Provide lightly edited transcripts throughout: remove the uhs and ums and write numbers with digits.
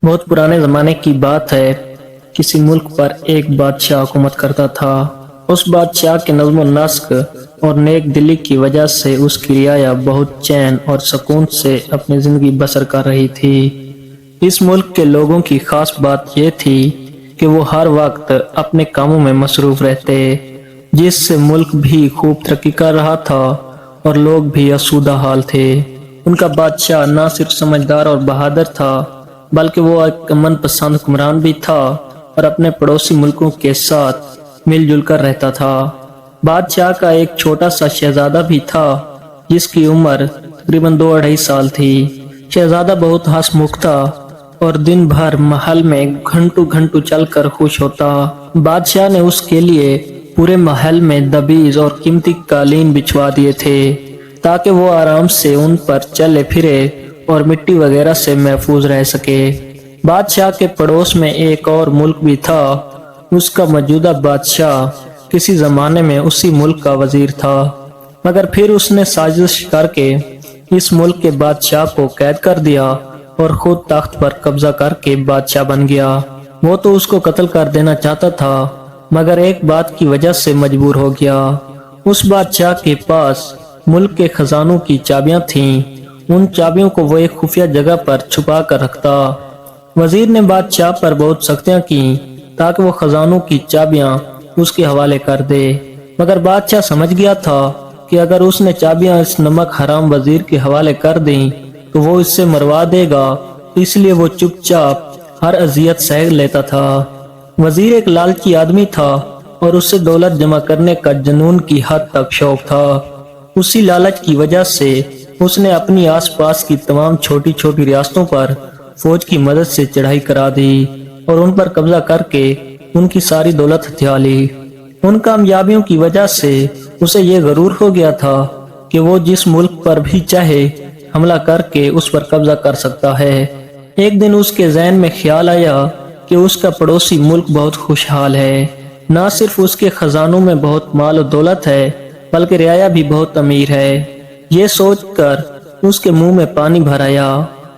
بہت پرانے زمانے کی بات ہے۔ کسی ملک پر ایک بادشاہ حکومت کرتا تھا۔ اس بادشاہ کے نظم و نسق اور نیک دلی کی وجہ سے اس کی رعایا بہت چین اور سکون سے اپنی زندگی بسر کر رہی تھی۔ اس ملک کے لوگوں کی خاص بات یہ تھی کہ وہ ہر وقت اپنے کاموں میں مصروف رہتے، جس سے ملک بھی خوب ترقی کر رہا تھا اور لوگ بھی آسودہ حال تھے۔ ان کا بادشاہ نہ صرف سمجھدار اور بہادر تھا بلکہ وہ ایک امن پسند حکمران بھی تھا اور اپنے پڑوسی ملکوں کے ساتھ مل جل کر رہتا تھا۔ بادشاہ کا ایک چھوٹا سا شہزادہ بھی تھا جس کی عمر تقریباً 2-2.5 سال تھی۔ شہزادہ بہت ہنس مکھ تھا اور دن بھر محل میں گھنٹوں چل کر خوش ہوتا۔ بادشاہ نے اس کے لیے پورے محل میں دبیز اور قیمتی قالین بچھوا دیے تھے تاکہ وہ آرام سے ان پر چلے پھرے اور مٹی وغیرہ سے محفوظ رہ سکے۔ بادشاہ کے پڑوس میں ایک اور ملک بھی تھا۔ اس کا موجودہ بادشاہ کسی زمانے میں اسی ملک کا وزیر تھا، مگر پھر اس نے سازش کر کے اس ملک کے بادشاہ کو قید کر دیا اور خود تخت پر قبضہ کر کے بادشاہ بن گیا۔ وہ تو اس کو قتل کر دینا چاہتا تھا مگر ایک بات کی وجہ سے مجبور ہو گیا۔ اس بادشاہ کے پاس ملک کے خزانوں کی چابیاں تھیں۔ ان چابیوں کو وہ ایک خفیہ جگہ پر چھپا کر رکھتا۔ وزیر نے بادشاہ پر بہت سختیاں کی تاکہ وہ خزانوں کی چابیاں اس کے حوالے کر دے، مگر بادشاہ سمجھ گیا تھا کہ اگر اس نے چابیاں اس نمک حرام وزیر کے حوالے کر دیں تو وہ اس سے مروا دے گا، اس لیے وہ چپ چاپ ہر اذیت سہ لیتا تھا۔ وزیر ایک لالچی آدمی تھا اور اسے دولت جمع کرنے کا جنون کی حد تک شوق تھا۔ اسی لالچ کی وجہ سے اس نے اپنی آس پاس کی تمام چھوٹی چھوٹی ریاستوں پر فوج کی مدد سے چڑھائی کرا دی اور ان پر قبضہ کر کے ان کی ساری دولت ہتھیا لی۔ ان کامیابیوں کی وجہ سے اسے یہ غرور ہو گیا تھا کہ وہ جس ملک پر بھی چاہے حملہ کر کے اس پر قبضہ کر سکتا ہے۔ ایک دن اس کے ذہن میں خیال آیا کہ اس کا پڑوسی ملک بہت خوشحال ہے، نہ صرف اس کے خزانوں میں بہت مال و دولت ہے بلکہ رعایا بھی بہت امیر ہے۔ یہ سوچ کر اس کے منہ میں پانی بھر آیا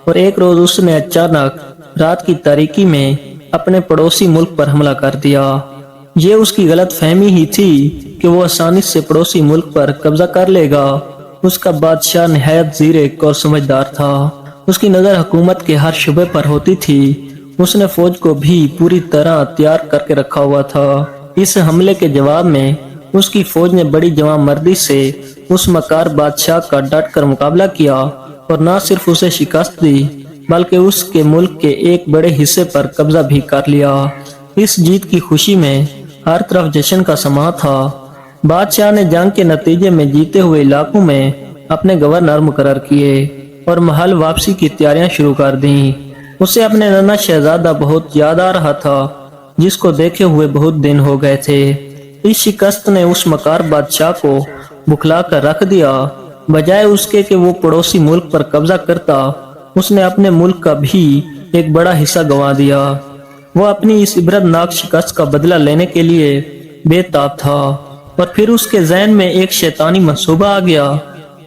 اور ایک روز اس نے اچانک رات کی تاریکی میں اپنے پڑوسی ملک پر حملہ کر دیا۔ یہ اس کی غلط فہمی ہی تھی کہ وہ آسانی سے پڑوسی ملک پر قبضہ کر لے گا۔ اس کا بادشاہ نہایت زیرک اور سمجھدار تھا۔ اس کی نظر حکومت کے ہر شعبے پر ہوتی تھی۔ اس نے فوج کو بھی پوری طرح تیار کر کے رکھا ہوا تھا۔ اس حملے کے جواب میں اس کی فوج نے بڑی جواں مردی سے اس مکار بادشاہ کا ڈٹ کر مقابلہ کیا اور نہ صرف اسے شکست دی بلکہ اس کے ملک کے ایک بڑے حصے پر قبضہ بھی کر لیا۔ اس جیت کی خوشی میں ہر طرف جشن کا سماں تھا۔ بادشاہ نے جنگ کے نتیجے میں جیتے ہوئے علاقوں میں اپنے گورنر مقرر کیے اور محل واپسی کی تیاریاں شروع کر دیں۔ اسے اپنے ننھا شہزادہ بہت یاد آ رہا تھا جس کو دیکھے ہوئے بہت دن ہو گئے تھے۔ اس شکست نے اس مکار بادشاہ کو بکھلا کر رکھ دیا۔ بجائے اس کے کہ وہ پڑوسی ملک پر قبضہ کرتا، اس نے اپنے ملک کا بھی ایک بڑا حصہ گنوا دیا۔ وہ اپنی اس عبرتناک شکست کا بدلہ لینے کے لیے بے تاب تھا اور پھر اس کے ذہن میں ایک شیطانی منصوبہ آ گیا۔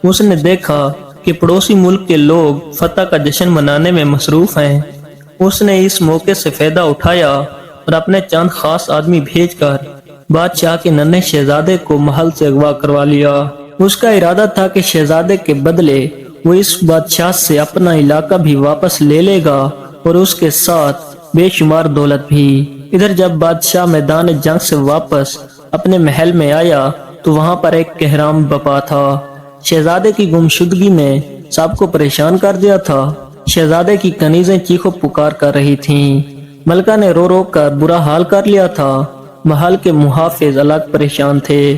اس نے دیکھا کہ پڑوسی ملک کے لوگ فتح کا جشن منانے میں مصروف ہیں۔ اس نے اس موقع سے فائدہ اٹھایا اور اپنے چند خاص آدمی بھیج کر بادشاہ کے ننھے شہزادے کو محل سے اغوا کروا لیا۔ اس کا ارادہ تھا کہ شہزادے کے بدلے وہ اس بادشاہ سے اپنا علاقہ بھی واپس لے لے گا اور اس کے ساتھ بے شمار دولت بھی۔ ادھر جب بادشاہ میدان جنگ سے واپس اپنے محل میں آیا تو وہاں پر ایک کہرام بپا تھا۔ شہزادے کی گمشدگی نے سب کو پریشان کر دیا تھا۔ شہزادے کی کنیزیں چیخو پکار کر رہی تھیں۔ ملکہ نے رو رو کر برا حال کر لیا تھا۔ محل کے محافظ الگ پریشان تھے۔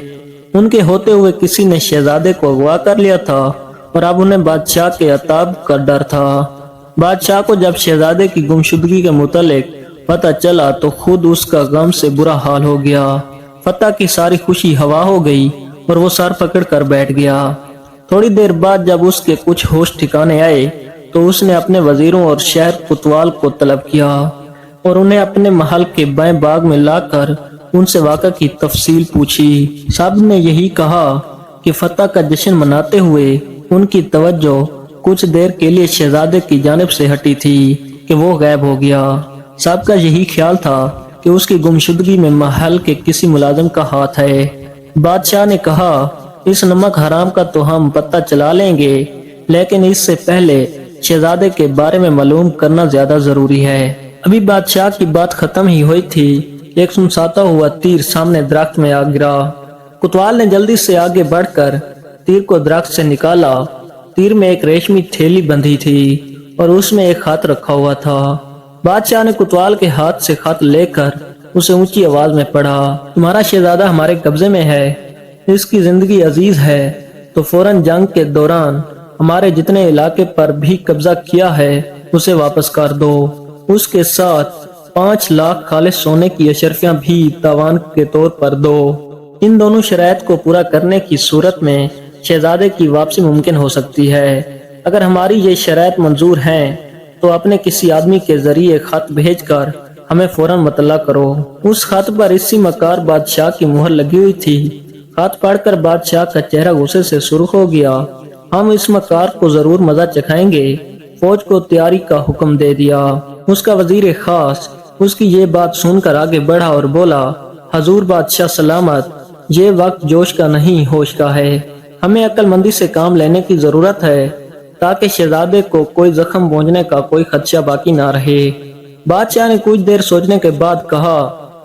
ان کے ہوتے ہوئے کسی نے شہزادے کو اغوا کر لیا تھا اور اب انہیں بادشاہ کے عتاب کا ڈر تھا۔ بادشاہ کو جب شہزادے کی گمشدگی کے متعلق پتہ چلا تو خود اس کا غم سے برا حال ہو گیا۔ فتح کی ساری خوشی ہوا ہو گئی اور وہ سر پکڑ کر بیٹھ گیا۔ تھوڑی دیر بعد جب اس کے کچھ ہوش ٹھکانے آئے تو اس نے اپنے وزیروں اور شہر کوتوال کو طلب کیا اور انہیں اپنے محل کے بائیں باغ میں لا کر ان سے واقعہ کی تفصیل پوچھی۔ سب نے یہی کہا کہ فتح کا جشن مناتے ہوئے ان کی توجہ کچھ دیر کے لیے شہزادے کی جانب سے ہٹی تھی۔ کہ وہ غائب ہو گیا۔ صاحب کا یہی خیال تھا کہ اس کی گمشدگی میں محل کے کسی ملازم کا ہاتھ ہے۔ بادشاہ نے کہا اس نمک حرام کا تو ہم پتہ چلا لیں گے، لیکن اس سے پہلے شہزادے کے بارے میں معلوم کرنا زیادہ ضروری ہے۔ ابھی بادشاہ کی بات ختم ہی ہوئی تھی، ایک سنساتا ہوا تیر سامنے درخت میں آ گرا۔ کوتوال نے جلدی سے آگے بڑھ کر تیر کو درخت سے نکالا۔ تیر میں ایک ریشمی تھیلی بندھی تھی اور اس میں ایک خط رکھا ہوا تھا۔ بادشاہ نے کوتوال کے ہاتھ سے خط لے کر اسے اونچی آواز میں پڑھا، تمہارا شہزادہ ہمارے قبضے میں ہے، اس کی زندگی عزیز ہے تو فوراً جنگ کے دوران ہمارے جتنے علاقے پر بھی قبضہ کیا ہے اسے واپس کر دو۔ اس کے ساتھ 5 لاکھ خالص سونے کی اشرفیاں بھی تاوان کے طور پر دو۔ ان دونوں شرائط کو پورا کرنے کی صورت میں شہزادے کی واپسی ممکن ہو سکتی ہے۔ اگر ہماری یہ شرائط منظور ہیں تو اپنے کسی آدمی کے ذریعے خط بھیج کر ہمیں فوراً مطلع کرو۔ اس خط پر اسی مکار بادشاہ کی مہر لگی ہوئی تھی۔ خط پڑھ کر بادشاہ کا چہرہ غصے سے سرخ ہو گیا۔ ہم اس مکار کو ضرور مزہ چکھائیں گے۔ فوج کو تیاری کا حکم دے دیا۔ اس کا وزیر خاص اس کی یہ بات سن کر آگے بڑھا اور بولا، حضور بادشاہ سلامت، یہ وقت جوش کا نہیں ہوش کا ہے۔ ہمیں عقل مندی سے کام لینے کی ضرورت ہے تاکہ شہزادے کو کوئی زخم پہنچنے کا کوئی خدشہ باقی نہ رہے۔ بادشاہ نے کچھ دیر سوچنے کے بعد کہا،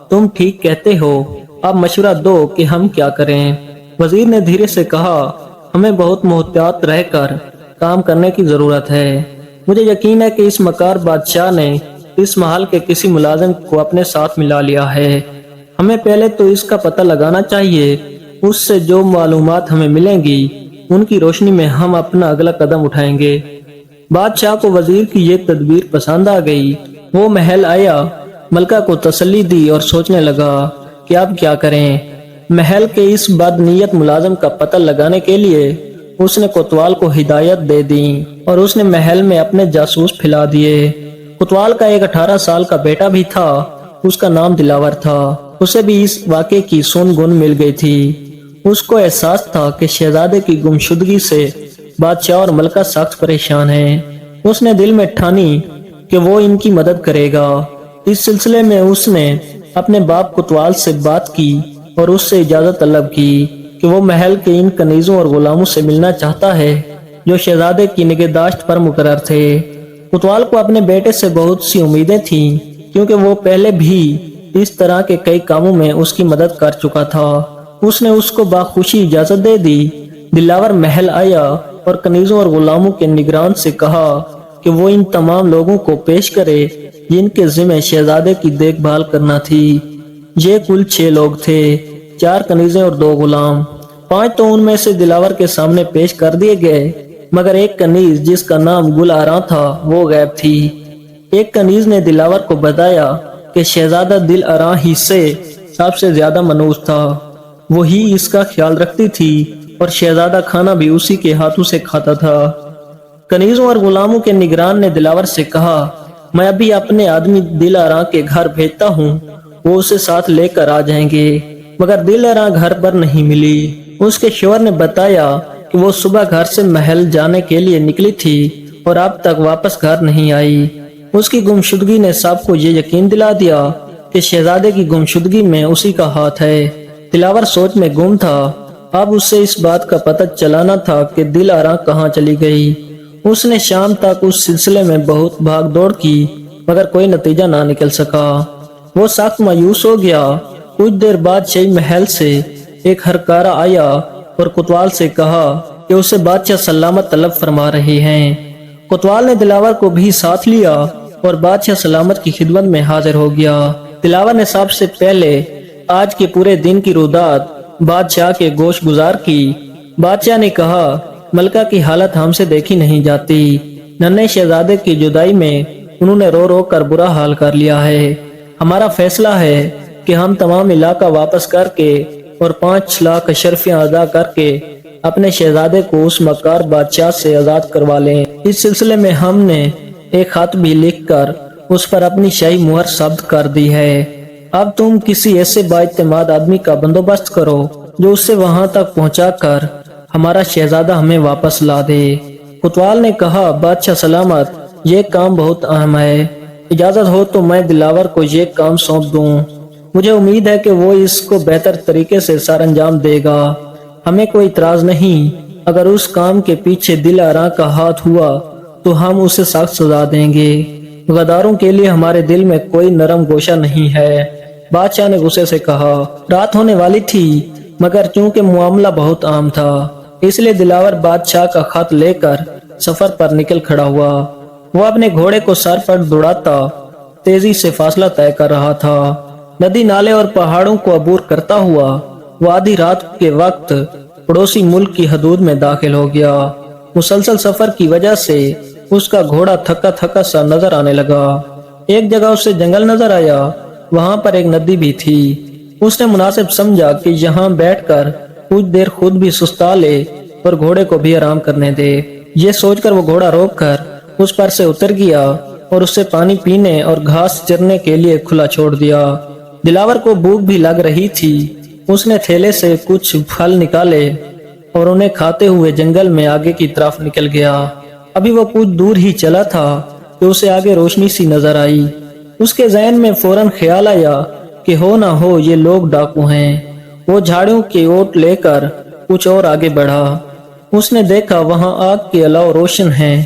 تم ٹھیک کہتے ہو، اب مشورہ دو کہ ہم کیا کریں۔ وزیر نے دھیرے سے کہا، ہمیں بہت محتاط رہ کر کام کرنے کی ضرورت ہے۔ مجھے یقین ہے کہ اس مکار بادشاہ نے اس محل کے کسی ملازم کو اپنے ساتھ ملا لیا ہے۔ ہمیں پہلے تو اس کا پتہ لگانا چاہیے۔ اس سے جو معلومات ہمیں ملیں گی ان کی روشنی میں ہم اپنا اگلا قدم اٹھائیں گے۔ بادشاہ کو وزیر کی یہ تدبیر پسند آ گئی۔ وہ محل آیا، ملکہ کو تسلی دی اور سوچنے لگا کہ اب کیا کریں۔ محل کے اس بد نیت ملازم کا پتہ لگانے کے لیے اس نے کوتوال کو ہدایت دے دی اور اس نے محل میں اپنے جاسوس پھیلا دیے۔ کوتوال کا ایک 18 سال کا بیٹا بھی تھا، اس کا نام دلاور تھا۔ اسے بھی اس واقعے کی سن گن مل گئی تھی۔ اس کو احساس تھا کہ شہزادے کی گمشدگی سے بادشاہ اور ملکہ سخت پریشان ہیں۔ اس نے دل میں ٹھانی کہ وہ ان کی مدد کرے گا۔ اس سلسلے میں اس نے اپنے باپ کوتوال سے بات کی اور اس سے اجازت طلب کی کہ وہ محل کے ان کنیزوں اور غلاموں سے ملنا چاہتا ہے جو شہزادے کی نگہداشت پر مقرر تھے۔ کوتوال کو اپنے بیٹے سے بہت سی امیدیں تھیں کیونکہ وہ پہلے بھی اس طرح کے کئی کاموں میں اس کی مدد کر چکا تھا۔ اس نے اس کو باخوشی اجازت دے دی۔ دلاور محل آیا اور کنیزوں اور غلاموں کے نگران سے کہا کہ وہ ان تمام لوگوں کو پیش کرے جن کے ذمہ شہزادے کی دیکھ بھال کرنا تھی۔ یہ کل 6 لوگ تھے، 4 کنیزیں اور 2 غلام۔ 5 تو ان میں سے دلاور کے سامنے پیش کر دیے گئے، مگر ایک کنیز جس کا نام گل آراں تھا وہ غائب تھی۔ ایک کنیز نے دلاور کو بتایا کہ شہزادہ دل آراں ہی سے سب سے زیادہ منحوس تھا، وہی اس کا خیال رکھتی تھی اور شہزادہ کھانا بھی اسی کے ہاتھوں سے کھاتا تھا۔ کنیزوں اور غلاموں کے نگران نے دلاور سے کہا، میں ابھی اپنے آدمی دل آراں کے گھر بھیجتا ہوں، وہ اسے ساتھ لے کر آ جائیں گے، مگر دل آراں گھر پر نہیں ملی۔ اس کے شوہر نے بتایا کہ وہ صبح گھر سے محل جانے کے لیے نکلی تھی اور اب تک واپس گھر نہیں آئی۔ اس کی گمشدگی نے سب کو یہ یقین دلا دیا کہ شہزادے کی گمشدگی میں اسی کا ہاتھ ہے۔ دلاور سوچ میں گم تھا۔ اب اسے اس بات کا پتہ چلانا تھا کہ دل آراں کہاں چلی گئی۔ اس نے شام تک اس سلسلے میں بہت بھاگ دوڑ کی مگر کوئی نتیجہ نہ نکل سکا۔ وہ سخت مایوس ہو گیا۔ کچھ دیر بعد شاہی محل سے ایک ہرکارا آیا اور کوتوال سے کہا کہ اسے بادشاہ سلامت طلب فرما رہے ہیں۔ کوتوال نے دلاور کو بھی ساتھ لیا اور بادشاہ سلامت کی خدمت میں حاضر ہو گیا۔ دلاور نے سب سے پہلے آج کے پورے دن کی رودات بادشاہ کے گوش گزار کی۔ بادشاہ نے کہا، ملکہ کی حالت ہم سے دیکھی نہیں جاتی۔ ننھے شہزادے کی جدائی میں انہوں نے رو رو کر برا حال کر لیا ہے۔ ہمارا فیصلہ ہے کہ ہم تمام علاقہ واپس کر کے اور 5 لاکھ اشرفیاں ادا کر کے اپنے شہزادے کو اس مکار بادشاہ سے آزاد کروا لیں۔ اس سلسلے میں ہم نے ایک خط بھی لکھ کر اس پر اپنی شاہی مہر ثبت کر دی ہے۔ اب تم کسی ایسے بااعتماد آدمی کا بندوبست کرو جو اسے وہاں تک پہنچا کر ہمارا شہزادہ ہمیں واپس لا دے۔ کوتوال نے کہا، بادشاہ سلامت، یہ کام بہت اہم ہے، اجازت ہو تو میں دلاور کو یہ کام سونپ دوں۔ مجھے امید ہے کہ وہ اس کو بہتر طریقے سے سر انجام دے گا۔ ہمیں کوئی اعتراض نہیں، اگر اس کام کے پیچھے دل آراں کا ہاتھ ہوا تو ہم اسے سخت سزا دیں گے۔ غداروں کے لیے ہمارے دل میں کوئی نرم گوشہ نہیں ہے، بادشاہ نے غصے سے کہا۔ رات ہونے والی تھی، مگر چونکہ معاملہ بہت عام تھا، اس لیے دلاور بادشاہ کا خط لے کر سفر پر نکل کھڑا ہوا۔ وہ اپنے گھوڑے کو سر پر دوڑاتا تیزی سے فاصلہ طے کر رہا تھا۔ ندی نالے اور پہاڑوں کو عبور کرتا ہوا وہ آدھی رات کے وقت پڑوسی ملک کی حدود میں داخل ہو گیا۔ مسلسل سفر کی وجہ سے اس کا گھوڑا تھکا تھکا سا نظر آنے لگا۔ ایک جگہ اسے جنگل نظر آیا، وہاں پر ایک ندی بھی تھی۔ اس نے مناسب سمجھا کہ یہاں بیٹھ کر کچھ دیر خود بھی سستا لے اور گھوڑے کو بھی آرام کرنے دے۔ یہ سوچ کر وہ گھوڑا روک کر اس پر سے اتر گیا اور اسے پانی پینے اور گھاس چرنے کے لیے کھلا چھوڑ دیا۔ دلاور کو بھوک بھی لگ رہی تھی، اس نے تھیلے سے کچھ پھل نکالے اور انہیں کھاتے ہوئے جنگل میں آگے کی طرف نکل گیا۔ ابھی وہ کچھ دور ہی چلا تھا کہ اسے آگے روشنی سی نظر آئی۔ اس کے ذہن میں فوراً خیال آیا کہ ہو نہ ہو یہ لوگ ڈاکو ہیں۔ وہ جھاڑیوں کی اوٹ لے کر کچھ اور آگے بڑھا۔ اس نے دیکھا وہاں آگ کے الاؤ روشن ہیں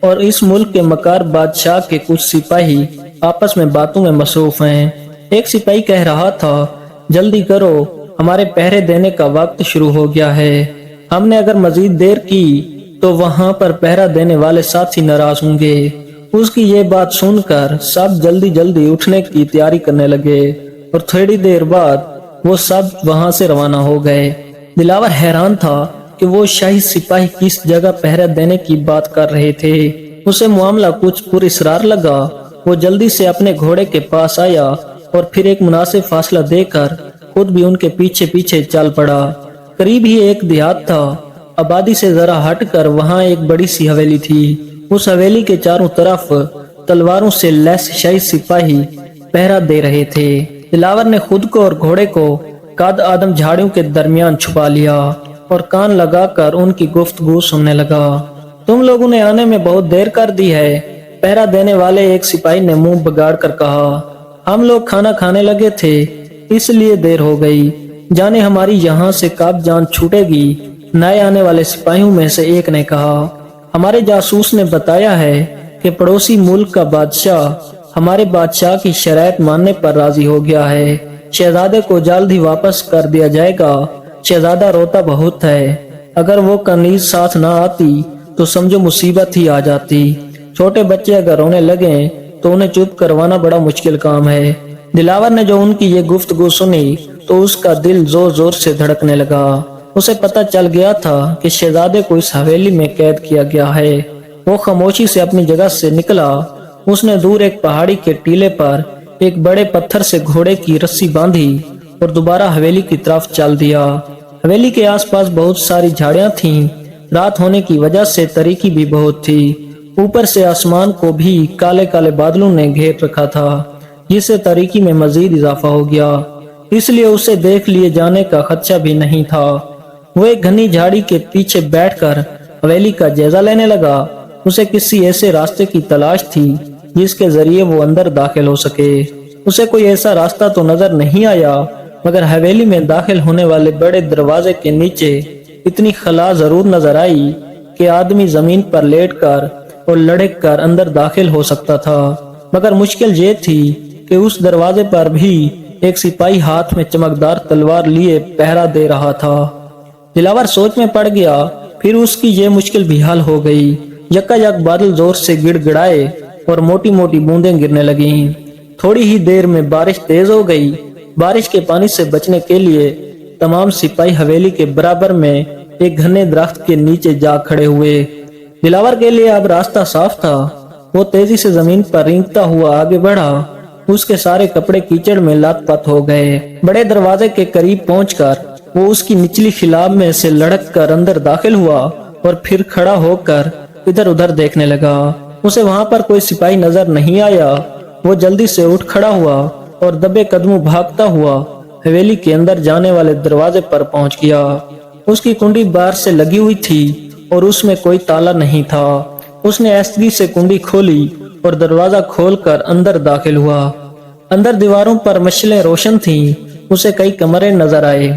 اور اس ملک کے مکار بادشاہ کے کچھ سپاہی آپس میں باتوں میں مصروف ہیں۔ ایک سپاہی کہہ رہا تھا، جلدی کرو، ہمارے پہرے دینے کا وقت شروع ہو گیا ہے۔ ہم نے اگر مزید دیر کی تو وہاں پر پہرا دینے والے ساتھی ناراض ہوں گے۔ اس کی یہ بات سن کر سب جلدی جلدی اٹھنے کی تیاری کرنے لگے اور تھوڑی دیر بعد وہ سب وہاں سے روانہ ہو گئے۔ دلاور حیران تھا کہ وہ شاہی سپاہی کس جگہ پہرا دینے کی بات کر رہے تھے۔ اسے معاملہ کچھ پر اسرار لگا۔ وہ جلدی سے اپنے گھوڑے کے پاس آیا اور پھر ایک مناسب فاصلہ دے کر خود بھی ان کے پیچھے پیچھے چل پڑا۔ قریب ہی ایک دیہات تھا، آبادی سے ذرا ہٹ کر وہاں ایک بڑی سی حویلی تھی۔ اس حویلی کے چاروں طرف تلواروں سے لیس شاہی سپاہی پہرا دے رہے تھے۔ دلاور نے خود کو اور گھوڑے کو قد آدم جھاڑیوں کے درمیان چھپا لیا اور کان لگا کر ان کی گفتگو سننے لگا۔ تم لوگوں نے آنے میں بہت دیر کر دی ہے، پہرا دینے والے ایک سپاہی نے منہ بگاڑ کر کہا۔ ہم لوگ کھانا کھانے لگے تھے، اس لیے دیر ہو گئی۔ جانے ہماری یہاں سے کب جان چھوٹے گی، نئے آنے والے سپاہیوں میں سے ایک نے کہا۔ ہمارے جاسوس نے بتایا ہے کہ پڑوسی ملک کا بادشاہ ہمارے بادشاہ کی شرائط ماننے پر راضی ہو گیا ہے۔ شہزادے کو جلد ہی واپس کر دیا جائے گا۔ شہزادہ روتا بہت ہے، اگر وہ کنیز ساتھ نہ آتی تو سمجھو مصیبت ہی آ جاتی۔ چھوٹے بچے اگر رونے لگیں تو انہیں چپ کروانا بڑا مشکل کام ہے۔ دلاور نے جو ان کی یہ گفتگو سنی تو اس کا دل زور زور سے دھڑکنے لگا۔ اسے پتہ چل گیا تھا کہ شہزادے کو اس حویلی میں قید کیا گیا ہے۔ وہ خاموشی سے اپنی جگہ سے نکلا۔ اس نے دور ایک پہاڑی کے ٹیلے پر ایک بڑے پتھر سے گھوڑے کی رسی باندھی اور دوبارہ حویلی کی طرف چل دیا۔ حویلی کے آس پاس بہت ساری جھاڑیاں تھیں، رات ہونے کی وجہ سے تاریکی بھی بہت تھی۔ اوپر سے آسمان کو بھی کالے کالے بادلوں نے گھیر رکھا تھا، جس سے تاریکی میں مزید اضافہ ہو گیا، اس لیے اسے دیکھ لیے جانے کا خدشہ بھی نہیں تھا۔ وہ ایک گھنی جھاڑی کے پیچھے بیٹھ کر حویلی کا جائزہ لینے لگا۔ اسے کسی ایسے راستے کی تلاش تھی جس کے ذریعے وہ اندر داخل ہو سکے۔ اسے کوئی ایسا راستہ تو نظر نہیں آیا، مگر حویلی میں داخل ہونے والے بڑے دروازے کے نیچے اتنی خلا ضرور نظر آئی کہ آدمی زمین پر لیٹ کر اور لڑک کر اندر داخل ہو سکتا تھا، مگر مشکل یہ تھی کہ اس دروازے پر بھی ایک سپاہی ہاتھ میں چمکدار تلوار لیے پہرا دے رہا تھا۔ دلاور سوچ میں پڑ گیا، پھر اس کی یہ مشکل بھی حل ہو گئی۔ یکا یک بادل زور سے گڑ گڑائے اور موٹی موٹی بوندیں گرنے لگیں۔ تھوڑی ہی دیر میں بارش تیز ہو گئی۔ بارش کے پانی سے بچنے کے لیے تمام سپاہی حویلی کے برابر میں ایک گھنے درخت کے نیچے جا کھڑے ہوئے۔ دلاور کے لیے اب راستہ صاف تھا۔ وہ تیزی سے زمین پر رینگتا ہوا آگے بڑھا۔ اس کے سارے کپڑے کیچڑ میں لت پت ہو گئے۔ بڑے دروازے کے قریب پہنچ کر وہ اس کی نچلی خلاب میں سے لڑک کر اندر داخل ہوا اور پھر کھڑا ہو کر ادھر ادھر دیکھنے لگا۔ اسے وہاں پر کوئی سپاہی نظر نہیں آیا۔ وہ جلدی سے اٹھ کھڑا ہوا اور دبے قدموں بھاگتا ہوا حویلی کے اندر جانے والے دروازے پر پہنچ گیا۔ اس کی کنڈی بار سے لگی ہوئی تھی اور اس میں کوئی تالا نہیں تھا۔ اس نے ایستگی سے کنڈی کھولی اور دروازہ کھول کر اندر داخل ہوا۔ اندر دیواروں پر مشعلیں روشن تھیں۔ اسے کئی کمرے نظر آئے۔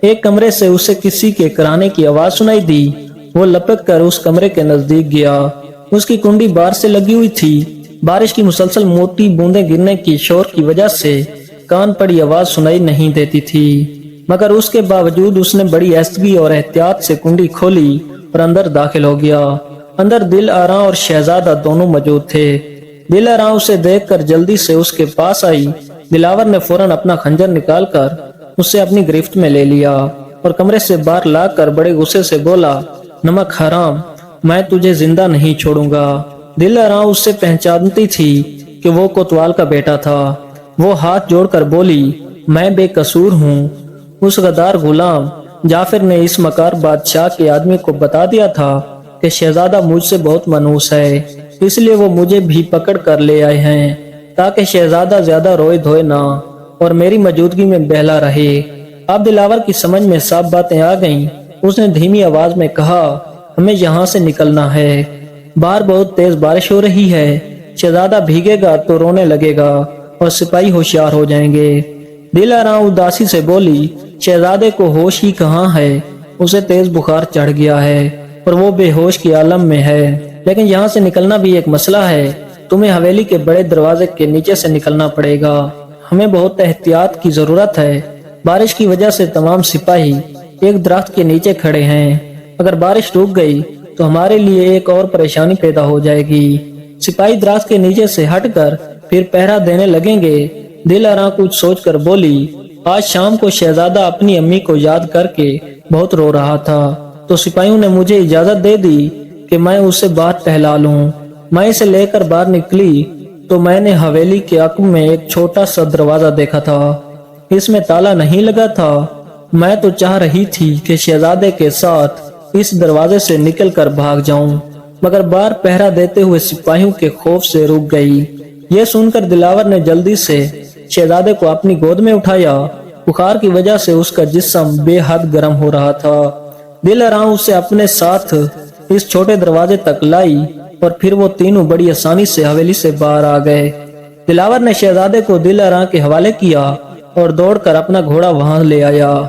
ایک کمرے سے اسے کسی کے کرانے کی آواز سنائی دی۔ وہ لپک کر اس کمرے کے نزدیک گیا۔ اس کی کنڈی بار سے لگی ہوئی تھی۔ بارش کی مسلسل موٹی بوندیں گرنے کی شور کی وجہ سے کان پڑی آواز سنائی نہیں دیتی تھی، مگر اس کے باوجود اس نے بڑی ایستگی اور احتیاط سے کنڈی کھولی اور اندر داخل ہو گیا۔ اندر دل آراں اور شہزادہ دونوں موجود تھے۔ دل آراں اسے دیکھ کر جلدی سے اس کے پاس آئی۔ دلاور نے فوراً اپنا خنجر نکال کر اسے اپنی گرفت میں لے لیا اور کمرے سے باہر لا کر بڑے غصے سے بولا، نمک حرام، میں تجھے زندہ نہیں چھوڑوں گا۔ دل آراں اس سے پہچانتی تھی کہ وہ کوتوال کا بیٹا تھا۔ وہ ہاتھ جوڑ کر بولی، میں بے قصور ہوں۔ اس غدار غلام جعفر نے اس مکار بادشاہ کے آدمی کو بتا دیا تھا کہ شہزادہ مجھ سے بہت منحوس ہے، اس لیے وہ مجھے بھی پکڑ کر لے آئے ہیں تاکہ شہزادہ زیادہ روئے دھوئے نہ اور میری موجودگی میں بہلا رہے۔ اب دلاور کی سمجھ میں صاف باتیں آ گئیں۔ اس نے دھیمی آواز میں کہا، ہمیں یہاں سے نکلنا ہے، باہر بہت تیز بارش ہو رہی ہے، شہزادہ بھیگے گا تو رونے لگے گا اور سپاہی ہوشیار ہو جائیں گے۔ دل آراں اداسی سے بولی، شہزادے کو ہوش ہی کہاں ہے، اسے تیز بخار چڑھ گیا ہے اور وہ بے ہوش کی عالم میں ہے، لیکن یہاں سے نکلنا بھی ایک مسئلہ ہے۔ تمہیں حویلی کے بڑے دروازے کے نیچے سے نکلنا پڑے گا۔ ہمیں بہت احتیاط کی ضرورت ہے۔ بارش کی وجہ سے تمام سپاہی ایک درخت کے نیچے کھڑے ہیں۔ اگر بارش رک گئی تو ہمارے لیے ایک اور پریشانی پیدا ہو جائے گی۔ سپاہی درخت کے نیچے سے ہٹ کر پھر پہرا دینے لگیں گے۔ دل آراں کچھ سوچ کر بولی، آج شام کو شہزادہ اپنی امی کو یاد کر کے بہت رو رہا تھا، تو سپاہیوں نے مجھے اجازت دے دی کہ میں اسے باہر ٹہلا لوں۔ میں اسے لے کر باہر نکلی تو میں نے حویلی کے عقب میں ایک چھوٹا سا دروازہ دیکھا تھا۔ اس میں تالا نہیں لگا تھا۔ میں تو چاہ رہی تھی کہ شہزادے کے ساتھ اس دروازے سے نکل کر بھاگ جاؤں، مگر باہر پہرا دیتے ہوئے سپاہیوں کے خوف سے رک گئی۔ یہ سن کر دلاور نے جلدی سے شہزادے کو اپنی گود میں اٹھایا۔ بخار کی وجہ سے اس کا جسم بے حد گرم ہو رہا تھا۔ دل آراں اسے اپنے ساتھ اس چھوٹے دروازے تک لائی اور پھر وہ تینوں بڑی آسانی سے حویلی سے باہر آ گئے۔ دلاور نے شہزادے کو دل آراں کے حوالے کیا اور دوڑ کر اپنا گھوڑا وہاں لے آیا۔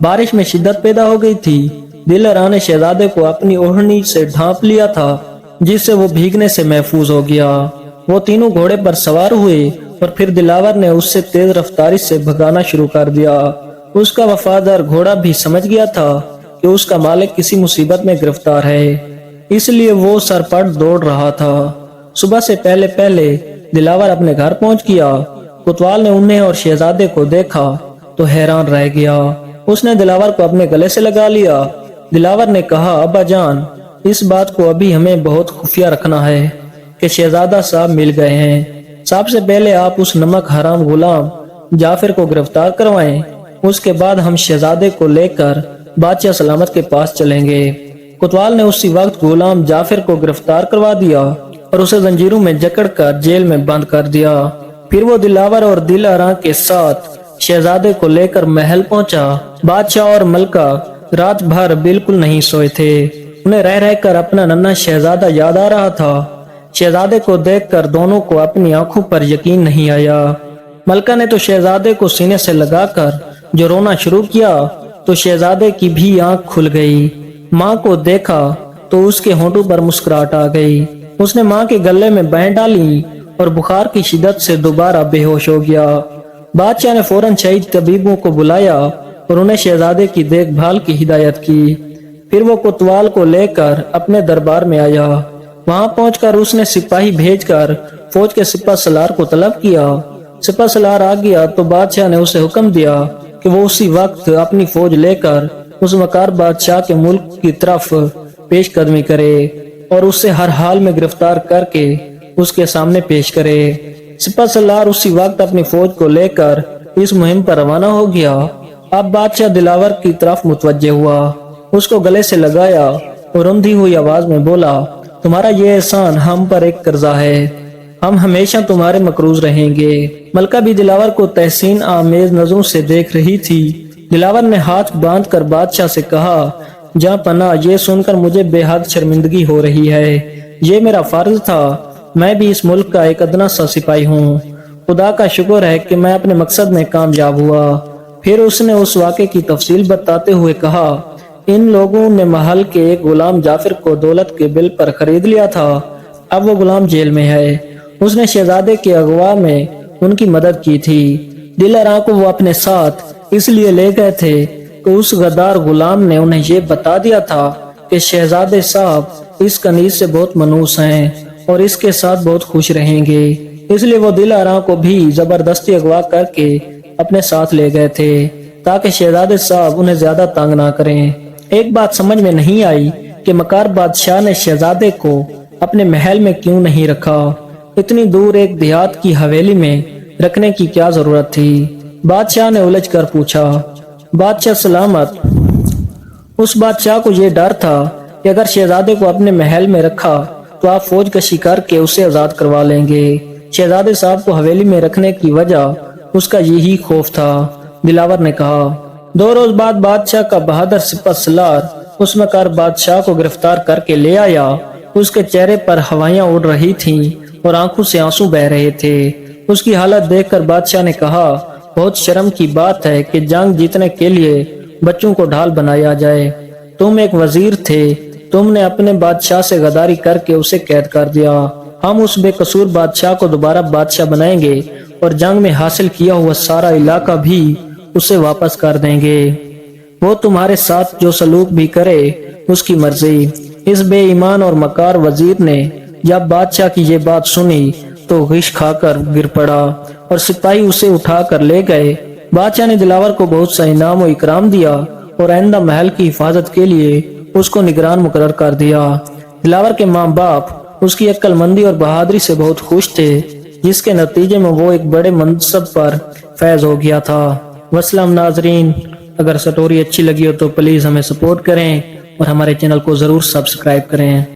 بارش میں شدت پیدا ہو گئی تھی۔ دل آراں نے شہزادے کو اپنی اوڑھنی سے ڈھانپ لیا تھا، جس سے وہ بھیگنے سے محفوظ ہو گیا۔ وہ تینوں گھوڑے پر سوار ہوئے اور پھر دلاور نے اس سے تیز رفتاری سے بھگانا شروع کر دیا۔ اس کا وفادار گھوڑا بھی سمجھ گیا تھا کہ اس کا مالک کسی مصیبت میں گرفتار ہے، اس لیے وہ سرپٹ دوڑ رہا تھا۔ صبح سے پہلے پہلے دلاور اپنے گھر پہنچ گیا۔ کوتوال نے انہیں اور شہزادے کو دیکھا تو حیران رہ گیا۔ اس نے دلاور کو اپنے گلے سے لگا لیا۔ دلاور نے کہا، ابا جان، اس بات کو ابھی ہمیں بہت خفیہ رکھنا ہے کہ شہزادہ صاحب مل گئے ہیں۔ سب سے پہلے آپ اس نمک حرام غلام جعفر کو گرفتار کروائیں، اس کے بعد ہم شہزادے کو لے کر بادشاہ سلامت کے پاس چلیں گے۔ کوتوال نے اسی وقت غلام جعفر کو گرفتار کروا دیا اور اسے زنجیروں میں جکڑ کر جیل میں بند کر دیا۔ پھر وہ دلاور اور دل آراں کے ساتھ شہزادے کو لے کر محل پہنچا۔ بادشاہ اور ملکہ رات بھر بالکل نہیں سوئے تھے۔ انہیں رہ رہ کر اپنا ننھا شہزادہ یاد آ رہا تھا۔ شہزادے کو دیکھ کر دونوں کو اپنی آنکھوں پر یقین نہیں آیا۔ ملکہ نے تو شہزادے کو سینے سے لگا کر جو رونا شروع کیا تو شہزادے کی بھی آنکھ کھل گئی۔ ماں کو دیکھا تو اس کے ہونٹوں پر مسکراہٹ آ گئی۔ اس نے ماں کے گلے میں بہیں ڈالی اور بخار کی شدت سے دوبارہ بے ہوش ہو گیا۔ بادشاہ نے فوراً شہید طبیبوں کو بلایا اور انہیں شہزادے کی دیکھ بھال کی ہدایت کی۔ پھر وہ کوتوال کو لے کر اپنے دربار میں آیا۔ وہاں پہنچ کر اس نے سپاہی بھیج کر فوج کے سپہ سالار کو طلب کیا۔ سپہ سالار آ گیا تو بادشاہ نے اسے حکم دیا کہ وہ اسی وقت اپنی فوج لے کر اس مکار بادشاہ کے ملک کی طرف پیش قدمی کرے اور اسے ہر حال میں گرفتار کر کے اس کے سامنے پیش کرے۔ سپہ سالار اسی وقت اپنی فوج کو لے کر اس مہم پر روانہ ہو گیا۔ اب بادشاہ دلاور کی طرف متوجہ ہوا، اس کو گلے سے لگایا اور رندھی ہوئی آواز میں بولا، تمہارا یہ احسان ہم پر ایک قرضہ ہے، ہم ہمیشہ تمہارے مقروض رہیں گے۔ ملکہ بھی دلاور کو تحسین آمیز نظروں سے دیکھ رہی تھی۔ دلاور نے ہاتھ باندھ کر بادشاہ سے کہا، جہاں پناہ، یہ سن کر مجھے بے حد شرمندگی ہو رہی ہے یہ میرا فرض تھا، میں بھی اس ملک کا ایک ادنا سا سپاہی ہوں۔ خدا کا شکر ہے کہ میں اپنے مقصد میں کامیاب ہوا۔ پھر اس نے اس واقعے کی تفصیل بتاتے ہوئے کہا، ان لوگوں نے محل کے ایک غلام جعفر کو دولت کے بل پر خرید لیا تھا، اب وہ غلام جیل میں ہے۔ اس نے شہزادے کے اغوا میں ان کی مدد کی تھی۔ دلارام کو وہ اپنے ساتھ اس لیے لے گئے تھے کہ اس غدار غلام نے انہیں یہ بتا دیا تھا کہ شہزادے صاحب اس کنیز سے بہت منحوس ہیں اور اس کے ساتھ بہت خوش رہیں گے، اس لیے وہ دلارام کو بھی زبردستی اغوا کر کے اپنے ساتھ لے گئے تھے تاکہ شہزادے صاحب انہیں زیادہ تنگ نہ کریں۔ ایک بات سمجھ میں نہیں آئی کہ مکار بادشاہ نے شہزادے کو اپنے محل میں کیوں نہیں رکھا، اتنی دور ایک دیہات کی حویلی میں رکھنے کی کیا ضرورت تھی؟ بادشاہ نے الجھ کر پوچھا۔ بادشاہ سلامت۔ اس بادشاہ کو یہ ڈر تھا کہ اگر شہزادے کو اپنے محل میں رکھا تو آپ فوج کشی کر کے اسے آزاد کروا لیں گے۔ شہزادے صاحب کو حویلی میں رکھنے کی وجہ اس کا یہی خوف تھا۔ دلاور نے کہا۔ 2 روز بعد بادشاہ کا بہادر سپہ سالار اس مکار بادشاہ کو گرفتار کر کے لے آیا۔ اس کے چہرے پر ہوائیاں اڑ رہی تھیں اور آنکھوں سے آنسو بہ رہے تھے۔ اس کی حالت دیکھ کر بادشاہ نے کہا، بہت شرم کی بات ہے کہ جنگ جیتنے کے لیے بچوں کو ڈھال بنایا جائے۔ تم ایک وزیر تھے، تم نے اپنے بادشاہ سے غداری کر کے اسے قید کر دیا۔ ہم اس بے قصور بادشاہ کو دوبارہ بادشاہ بنائیں گے اور جنگ میں حاصل کیا ہوا سارا علاقہ بھی اسے واپس کر دیں گے۔ وہ تمہارے ساتھ جو سلوک بھی کرے اس کی مرضی۔ اس بے ایمان اور مکار وزیر نے جب بادشاہ کی یہ بات سنی تو غش کھا کر گر پڑا اور سپاہی اسے اٹھا کر لے گئے۔ بادشاہ نے دلاور کو بہت سا انعام و اکرام دیا اور آئندہ محل کی حفاظت کے لیے اس کو نگران مقرر کر دیا۔ دلاور کے ماں باپ اس کی عقل مندی اور بہادری سے بہت خوش تھے، جس کے نتیجے میں وہ ایک بڑے منصب پر فیض ہو گیا تھا۔ والسلام ناظرین، اگر سٹوری اچھی لگی ہو تو پلیز ہمیں سپورٹ کریں اور ہمارے چینل کو ضرور سبسکرائب کریں۔